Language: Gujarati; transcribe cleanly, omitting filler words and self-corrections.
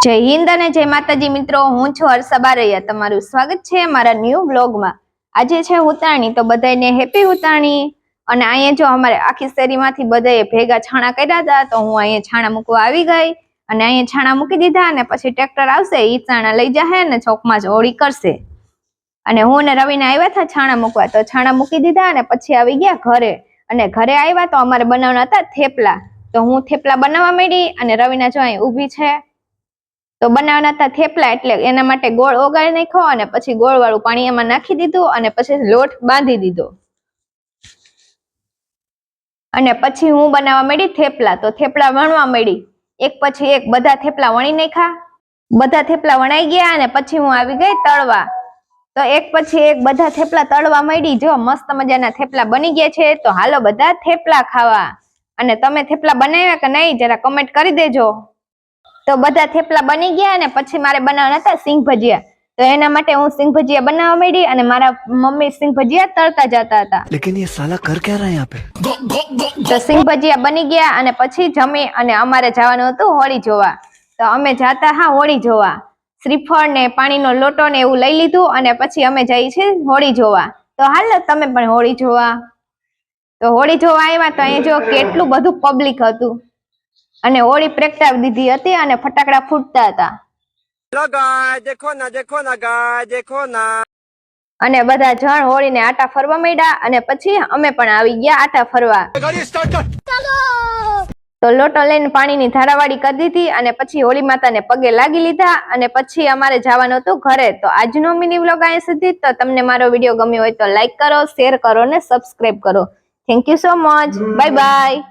જય હિન્દ અને જય માતાજી મિત્રો, હું છું હર્ષા બારૈયા. તમારું સ્વાગત છે મારા ન્યૂ બ્લોગમાં. આજે છે ઉતારણી, તો બધાને હેપી ઉતારણી. અને અહીંયા જો અમારે આખી શેરીમાંથી બધાએ ભેગા છાણા કર્યા હતા, તો હું અહીંયા છાણા મૂકવા આવી ગઈ અને અહીંયા છાણા મૂકી દીધા. અને પછી ટ્રેક્ટર આવશે, ઈ છાણા લઈ જશે ને ચોકમાં જ હોળી કરશે. અને હું ને રવિને આવ્યા હતા છાણા મૂકવા, તો છાણા મૂકી દીધા અને પછી આવી ગયા ઘરે. અને ઘરે આવ્યા તો અમારે બનાવવાના હતા થેપલા, તો હું થેપલા બનાવવા માંડી અને રવિના જો અહીં ઊભી છે. તો બનાવવાના હતા થેપલા, એટલે એના માટે ગોળ ઓગાળી નાખ્યો અને પછી ગોળ વાળું પાણી એમાં નાખી દીધું અને પછી લોટ બાંધી દીધો. અને પછી હું બનાવવા માંડી થેપલા. તો થેપલા વણવા માંડી, એક પછી એક બધા થેપલા વણી નાખ્યા. બધા થેપલા વણાઈ ગયા અને પછી હું આવી ગઈ તળવા. તો એક પછી એક બધા થેપલા તળવા માંડી. જો મસ્ત મજાના થેપલા બની ગયા છે, તો હાલો બધા થેપલા ખાવા. અને તમે થેપલા બનાવ્યા કે નહીં જરા કમેન્ટ કરી દેજો. તો બધા થેપલા બની ગયા અને પછી મારે બનાવવાના હતા સિંગ ભજીયા. તો એના માટે હું સિંગ ભજીયા બનાવવા માંડી અને મારા મમ્મી સિંગ ભજીયા તળતા જતા હતા. लेकिन ये साला कर क्या रहा है यहाँ पे? તો સિંગ ભજીયા બની ગયા અને પછી જમી અને અમારે જવાનું હતું હોળી જોવા. તો અમે જાતા હોળી જોવા. શ્રીફળ ને પાણીનો લોટો ને એવું લઈ લીધું અને પછી અમે જઈએ છીએ હોળી જોવા. તો હાલો તમે પણ હોળી જોવા. તો હોળી જોવા આવ્યા તો અહીંયા જો કેટલું બધું પબ્લિક હતું અને હોળી પ્રગટાવી દીધી હતી અને ફટાકડા ફૂટતા હતા. અને બધા જણ હોળીને આટા ફરવા માંડ્યા અને પછી અમે પણ આવી ગયા આટા ફરવા. તો લોટો લઈને પાણીની ધારાવાળી કરી દીધી અને પછી હોળી માતાને પગે લાગી લીધા અને પછી અમારે જવાનું હતું ઘરે. તો આજનો મિની વ્લોગ અહીં સુધી. તો તમને મારો વિડીયો ગમ્યો હોય તો લાઈક કરો, શેર કરો અને સબસ્ક્રાઇબ કરો. Thank you so much. Bye bye.